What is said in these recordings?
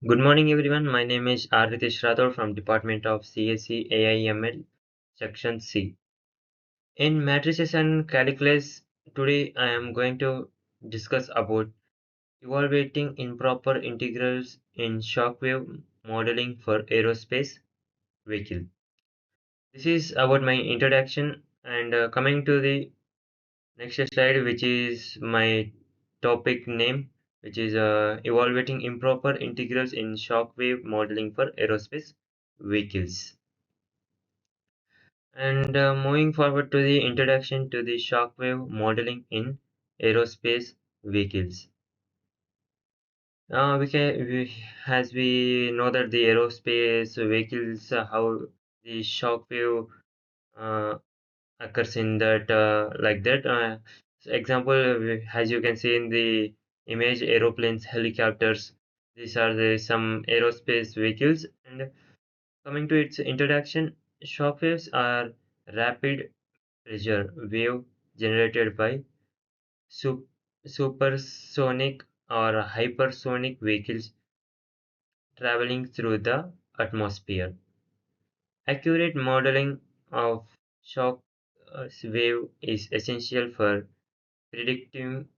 Good morning, everyone. My name is Ritesh Rathod from Department of CSE AIML, Section C. In matrices and calculus, today I am going to discuss about evaluating improper integrals in Shockwave modeling for aerospace vehicle. This is about my introduction and coming to the next slide, which is my topic name, which is evaluating improper integrals in Shockwave modeling for aerospace vehicles. And moving forward to the introduction to the shockwave modeling in aerospace vehicles. As we know that the aerospace vehicles, how the shockwave uh, occurs in that, like that. Example, as you can see in the image, aeroplanes, helicopters. These are the some aerospace vehicles. And coming to its introduction, shockwaves are rapid pressure wave generated by sup- supersonic or hypersonic vehicles traveling through the atmosphere. Accurate modeling of shock wave is essential for predicting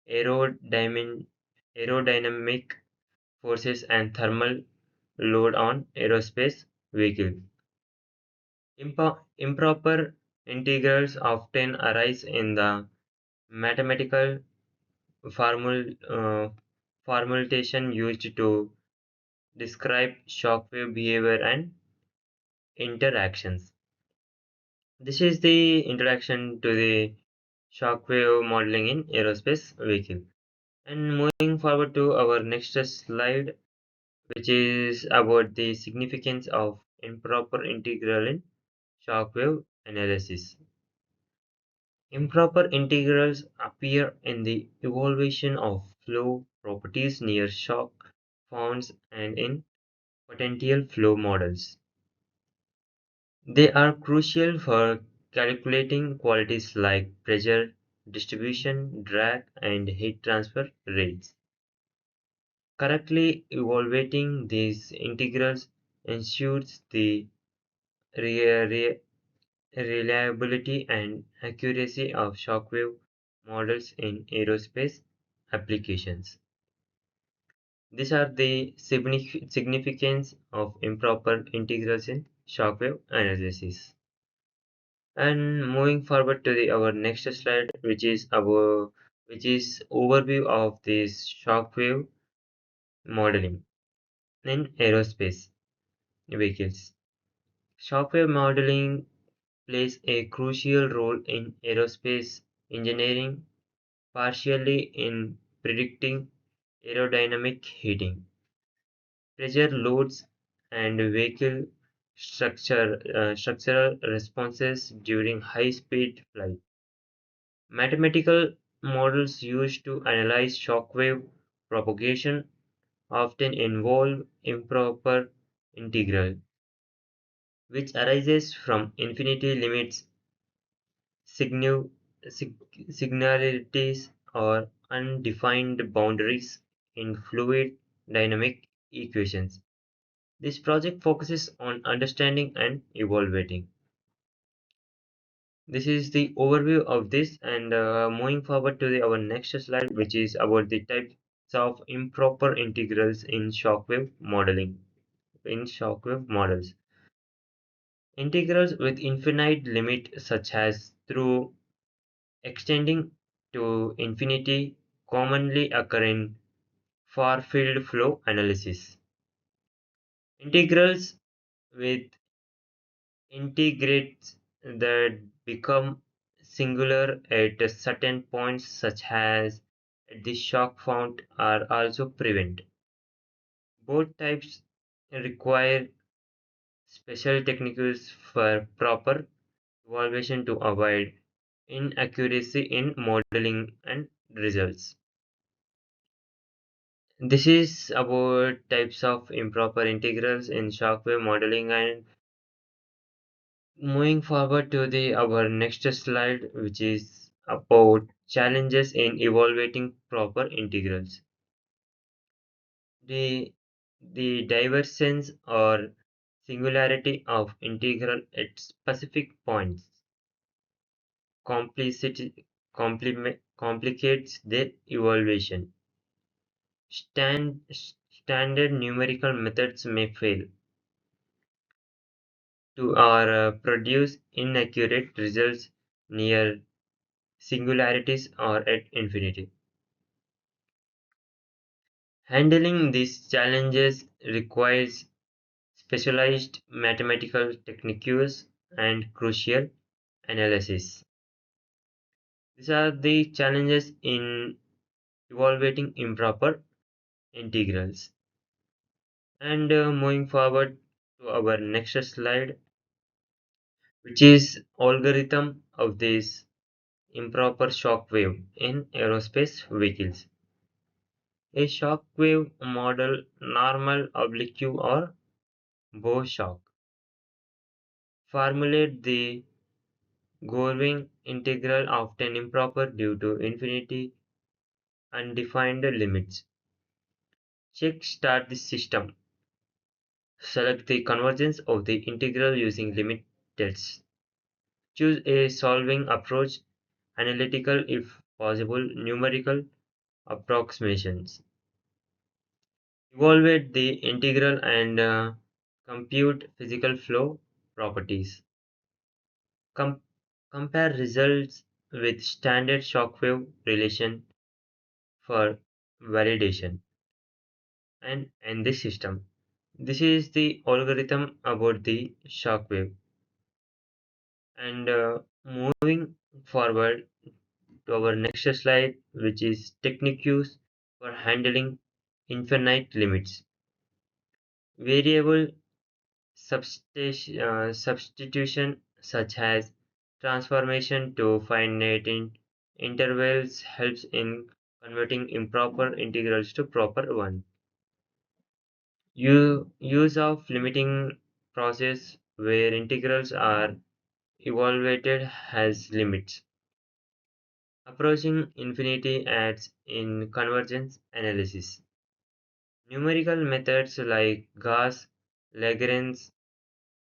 aerodynamic, aerodynamic forces and thermal load on aerospace vehicles. Improper integrals often arise in the mathematical formul, uh, formulation used to describe shockwave behavior and interactions. This is the introduction to the shockwave modeling in aerospace vehicle. And moving forward to our next slide, which is about the significance of improper integral in shockwave analysis. Improper integrals appear in the evaluation of flow properties near shock founds and in potential flow models. They are crucial for calculating qualities like pressure, distribution, drag, and heat transfer rates. Correctly evaluating these integrals ensures the re- re- reliability and accuracy of shockwave models in aerospace applications. These are the significance of improper integrals in shockwave analysis. And moving forward to our next slide, which is overview of this shockwave modeling in aerospace vehicles. Shockwave modeling plays a crucial role in aerospace engineering, partially in predicting aerodynamic heating, pressure loads, and vehicle structural responses during high-speed flight. Mathematical models used to analyze shockwave propagation often involve improper integral, which arises from infinity limits, signu- signalities, or undefined boundaries in fluid dynamic equations. This project focuses on understanding and evaluating. This is the overview of this, and moving forward to our next slide, which is about the types of improper integrals in Shockwave modeling. In Shockwave models, integrals with infinite limit, such as through extending to infinity, commonly occur in far-field flow analysis. Integrals with integrates that become singular at certain points, such as at the shock fount, are also prevent. Both types require special techniques for proper evaluation to avoid inaccuracy in modeling and results. This is about types of improper integrals in shockwave modeling, and moving forward to our next slide, which is about challenges in evaluating proper integrals. the divergence or singularity of integral at specific points complicity, complicates their evaluation. Standard numerical methods may fail to or produce inaccurate results near singularities or at infinity. Handling these challenges requires specialized mathematical techniques and crucial analysis. These are the challenges in evaluating improper integrals. And moving forward to our next slide, which is algorithm of this improper shock wave in aerospace vehicles. A shock wave model normal oblique or bow shock formulate the Goring integral often improper due to infinity undefined limits. Check start the system. Select the convergence of the integral using limit tests. Choose a solving approach, analytical if possible, numerical approximations. Evaluate the integral and compute physical flow properties. Com- compare results with standard Shockwave relation for validation and end this system. This is the algorithm about the Shockwave. And moving forward to our next slide, which is techniques for handling infinite limits. Variable substitution, such as transformation to finite intervals, helps in converting improper integrals to proper ones. Use of limiting process where integrals are evaluated has limits. Approaching infinity adds in convergence analysis. Numerical methods like Gauss, Lagrange,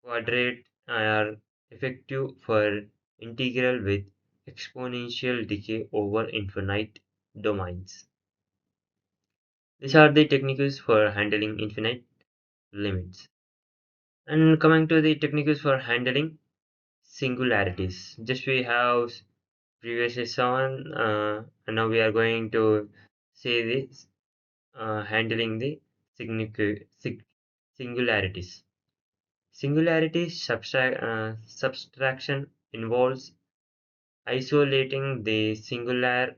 quadrate are effective for integral with exponential decay over infinite domains. These are the techniques for handling infinite limits. And coming to the techniques for handling singularities. Just we have previously shown, and now we are going to say this handling the singularities. Singularity subtraction involves isolating the singular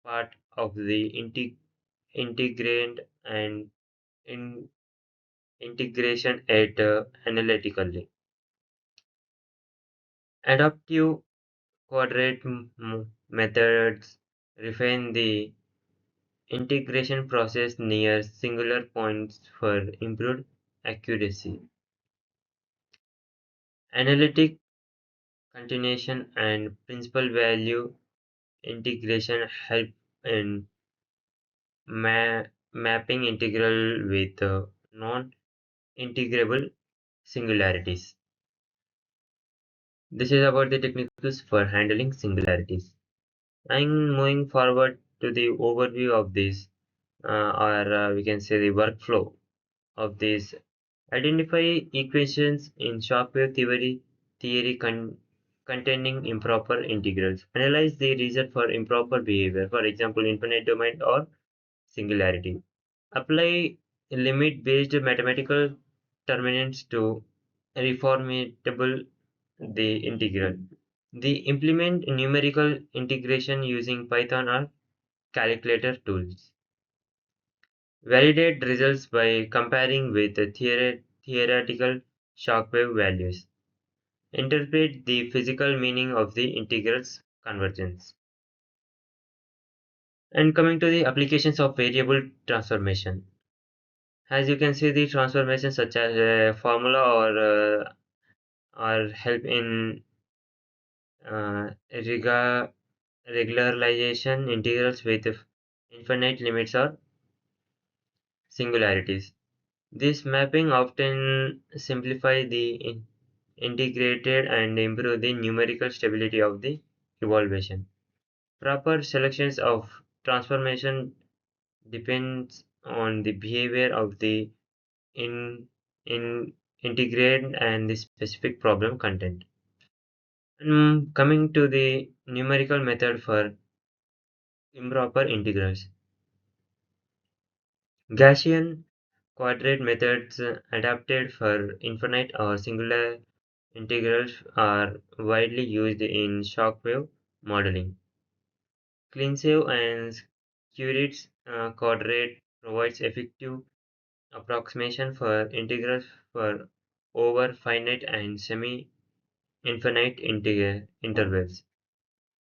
part of the integrand and in integration at analytically. Adaptive quadrate methods refine the integration process near singular points for improved accuracy. Analytic continuation and principal value integration help in mapping integral with non-integrable singularities. This is about the techniques for handling singularities. I'm moving forward to the overview of this, or we can say the workflow of this. Identify equations in Shockwave theory containing improper integrals. Analyze the reason for improper behavior, for example, infinite domain or singularity. Apply limit-based mathematical determinants to reformatable the integral. The implement numerical integration using Python or calculator tools. Validate results by comparing with the theoretical Shockwave values. Interpret the physical meaning of the integrals convergence. And coming to the applications of variable transformation. As you can see, the transformations such as formula or help in regularization integrals with infinite limits or singularities. This mapping often simplify the integrated and improve the numerical stability of the evaluation. Proper selections of transformation depends on the behavior of the in in integrate and the specific problem content. Coming to the numerical method for improper integrals. Gaussian quadrate methods adapted for infinite or singular integrals are widely used in Shockwave modeling. CleanSave and Curit's quadrate provides effective approximation for integrals for over finite and semi-infinite intervals.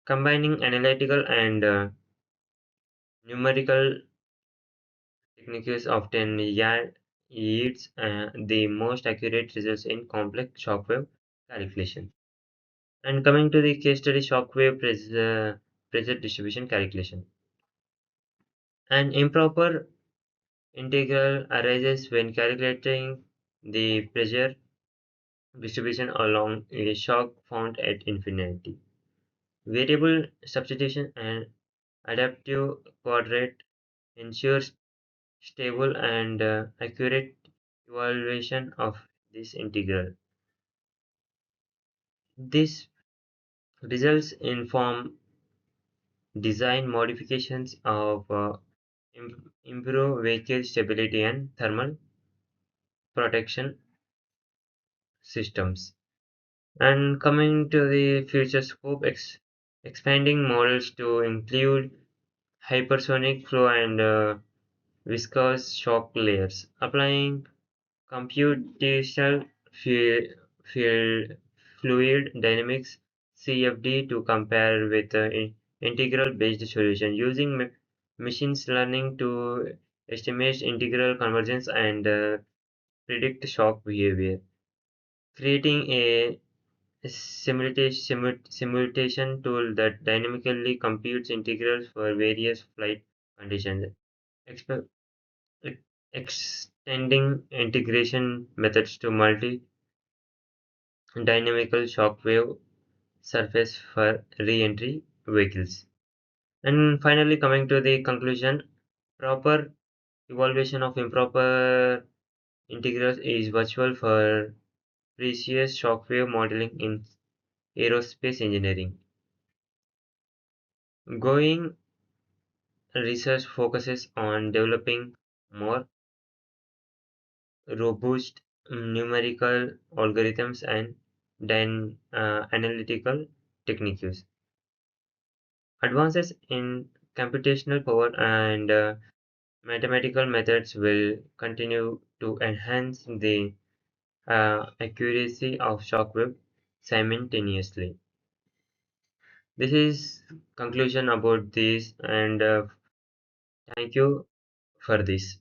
Combining analytical and numerical techniques often yields the most accurate results in complex Shockwave calculation. And coming to the case study, Shockwave pressure distribution calculation. An improper integral arises when calculating the pressure distribution along a shock found at infinity. Variable substitution and adaptive quadrate ensures stable and accurate evaluation of this integral. This results in form design modifications of improve vehicle stability and thermal protection systems. And coming to the future scope, expanding models to include hypersonic flow and viscous shock layers, applying computational field, field fluid dynamics (CFD) to compare with integral based solution, using machine learning to estimate integral convergence and predict shock behavior, creating a simulation tool that dynamically computes integrals for various flight conditions, exp- extending integration methods to multi-dynamical shockwave surface for re-entry vehicles. And finally, coming to the conclusion, proper evaluation of improper integrals is virtual for precious shockwave modeling in aerospace engineering. Going research focuses on developing more robust numerical algorithms and analytical techniques. Advances in computational power and mathematical methods will continue to enhance the accuracy of shockwave simultaneously. This is conclusion about this, and thank you for this.